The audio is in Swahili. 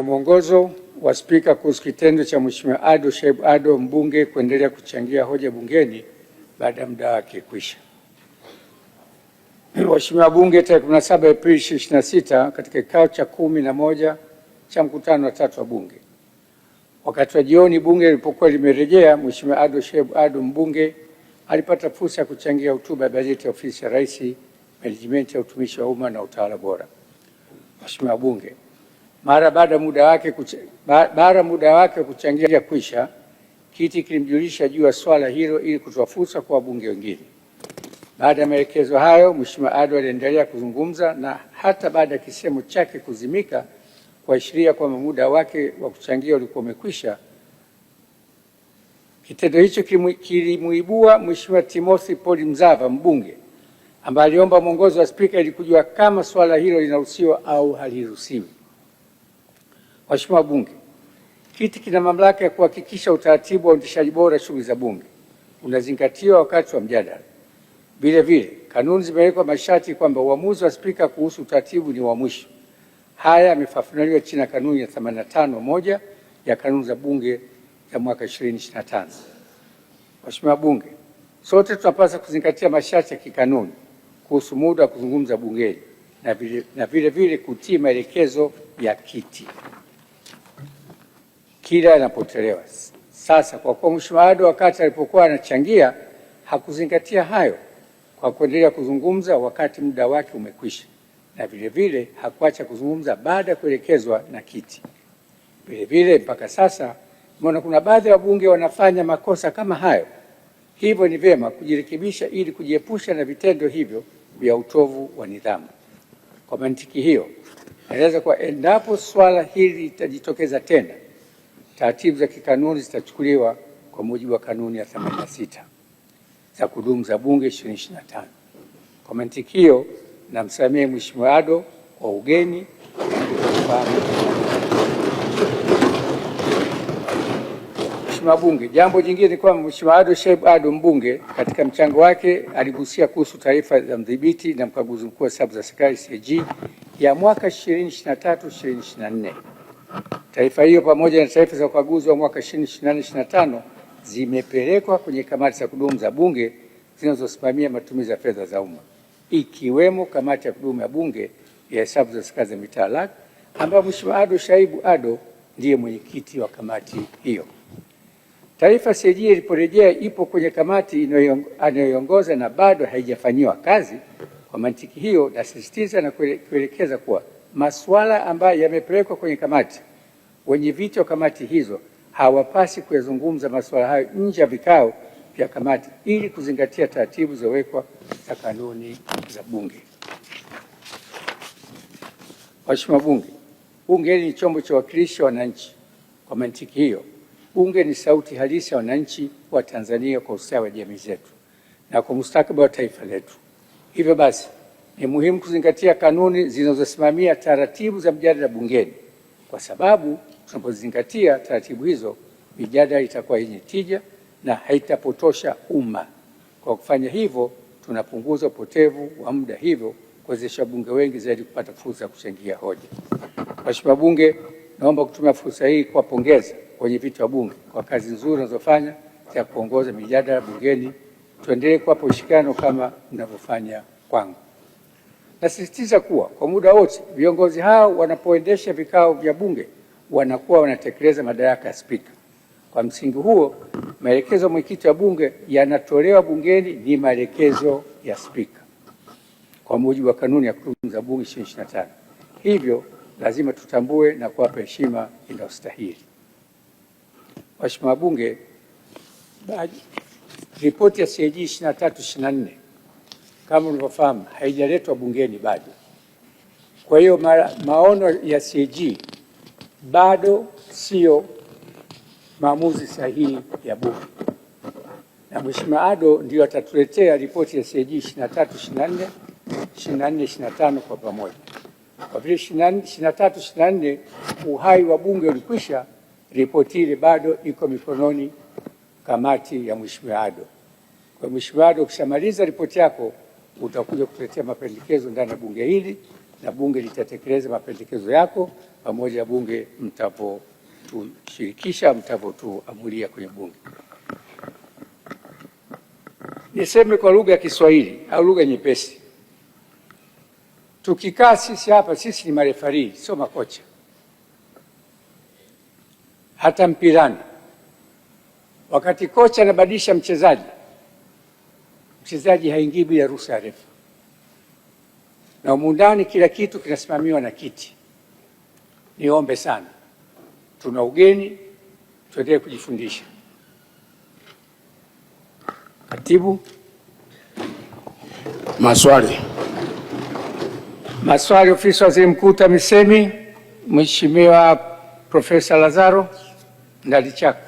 mwongozo wa Spika kuhusu kitendo cha Mheshimiwa Ado Shaibu Ado mbunge kuendelea kuchangia hoja bungeni baada ya muda wake kwisha. Mheshimiwa Bunge, tarehe 17 Aprili 2026 katika kikao cha 11 cha mkutano wa 3 wa Bunge, wakati wa jioni Bunge lilipokuwa limerejea, Mheshimiwa Ado Shaibu Ado mbunge alipata fursa ya kuchangia hotuba ya bajeti ya Ofisi ya Rais, Menejimenti ya Utumishi wa Umma na Utawala Bora. Mheshimiwa Bunge, mara baada muda wake kuchangia kwisha, kiti kilimjulisha juu ya swala hilo ili kutoa fursa kwa wabunge wengine. Baada ya maelekezo hayo, Mheshimiwa Ado aliendelea kuzungumza na hata baada ya kisemo chake kuzimika kuashiria kwamba muda wake wa kuchangia ulikuwa umekwisha. Kitendo hicho kilimuibua Mheshimiwa Timothy Paul Mzava mbunge, ambaye aliomba mwongozo wa Spika ili kujua kama swala hilo linaruhusiwa au haliruhusiwi. Mheshimiwa Bunge, kiti kina mamlaka ya kuhakikisha utaratibu wa uendeshaji bora shughuli za Bunge unazingatiwa wakati wa mjadala. Vile vile, kanuni zimewekwa masharti kwamba uamuzi wa Spika kuhusu utaratibu ni wa mwisho. Haya yamefafanuliwa chini ya kanuni ya 85(1) ya kanuni za Bunge ya mwaka 2025. Mheshimiwa Bunge, sote tunapaswa kuzingatia masharti ya kikanuni kuhusu muda wa kuzungumza bungeni na vile vile kutii maelekezo ya kiti kila yanapotolewa. Sasa kwa kuwa Mheshimiwa Ado wakati alipokuwa anachangia hakuzingatia hayo kwa kuendelea kuzungumza wakati muda wake umekwisha, na vile vile hakuacha kuzungumza baada ya kuelekezwa na kiti. Vile vile mpaka sasa tumeona kuna baadhi ya wabunge wanafanya makosa kama hayo, hivyo ni vyema kujirekebisha ili kujiepusha na vitendo hivyo vya utovu wa nidhamu. Kwa mantiki hiyo, naeleza kuwa endapo swala hili litajitokeza tena, taratibu za kikanuni zitachukuliwa kwa mujibu wa kanuni ya 86 za kudumu za Bunge 2025. Kwa mantiki hiyo, namsamehe Mheshimiwa Ado kwa ugeni. Mheshimiwa Bunge, jambo jingine ni kwamba Mheshimiwa Ado Shaibu Ado mbunge katika mchango wake aligusia kuhusu taarifa za mdhibiti na mkaguzi mkuu wa hesabu za serikali CAG ya mwaka 2023/2024. Taarifa hiyo pamoja na taarifa za ukaguzi wa mwaka 2024/2025 zimepelekwa kwenye kamati za kudumu za Bunge zinazosimamia matumizi ya fedha za umma, ikiwemo kamati ya kudumu ya Bunge ya hesabu za serikali za mitaa LAC, ambayo Mheshimiwa Ado Shaibu Ado ndiye mwenyekiti wa kamati hiyo. Taarifa CAG iliporejea ipo kwenye kamati anayoiongoza na bado haijafanyiwa kazi. Kwa mantiki hiyo, nasisitiza na kuelekeza kuwa masuala ambayo yamepelekwa kwenye kamati, wenyeviti wa kamati hizo hawapasi kuyazungumza masuala hayo nje ya vikao vya kamati ili kuzingatia taratibu zilizowekwa za kanuni za Bunge. Mheshimiwa Bunge, Bunge ni chombo cha uwakilishi wa wananchi. Kwa mantiki hiyo, Bunge ni sauti halisi ya wananchi wa Tanzania kwa ustawi wa jamii zetu na kwa mustakabali wa taifa letu. Hivyo basi, ni muhimu kuzingatia kanuni zinazosimamia taratibu za mjadala bungeni, kwa sababu tunapozingatia taratibu hizo, mijadala itakuwa yenye tija na haitapotosha umma. Kwa kufanya hivyo, tunapunguza upotevu wa muda, hivyo kuwezesha bunge wengi zaidi kupata fursa ya kuchangia hoja. Mheshimiwa Bunge, naomba kutumia fursa hii kuwapongeza wenyeviti wa Bunge kwa kazi nzuri wanazofanya ya kuongoza mijadala bungeni. Tuendelee kuwapa ushirikiano kama mnavyofanya kwangu. Nasisitiza kuwa kwa muda wote viongozi hao wanapoendesha vikao vya Bunge wanakuwa wanatekeleza madaraka ya Spika. Kwa msingi huo, maelekezo ya mwenyekiti wa Bunge yanatolewa bungeni ni maelekezo ya Spika kwa mujibu wa kanuni ya kudumu za Bunge 2025. Hivyo lazima tutambue na kuwapa heshima inayostahili. Mheshimiwa Bunge, ripoti ya CAG 23/24 kama mnavyofahamu haijaletwa bungeni bado. Kwa hiyo maono ya CAG bado sio maamuzi sahihi ya Bunge, na Mheshimiwa Ado ndio atatuletea ripoti ya CAG 23/24, 24/25 kwa pamoja. Kwa vile 23/24 uhai wa Bunge ulikwisha, ripoti ile bado iko mikononi kamati ya Mheshimiwa Ado. Kwa Mheshimiwa Ado, ukishamaliza ripoti yako utakuja kutuletea mapendekezo ndani ya bunge hili na bunge litatekeleza mapendekezo yako pamoja na bunge mtakapotushirikisha, mtakapotuamulia kwenye bunge. Niseme kwa lugha ya Kiswahili au lugha nyepesi, tukikaa sisi hapa, sisi ni marefari, sio makocha. Hata mpirani, wakati kocha anabadilisha mchezaji haingii bila ruhusa ya refa, na humu ndani kila kitu kinasimamiwa na kiti. Niombe sana, tuna ugeni, tuendelee kujifundisha. Katibu, maswali. Ofisi ya Waziri Mkuu TAMISEMI, Mheshimiwa Profesa Lazaro Ndalichako.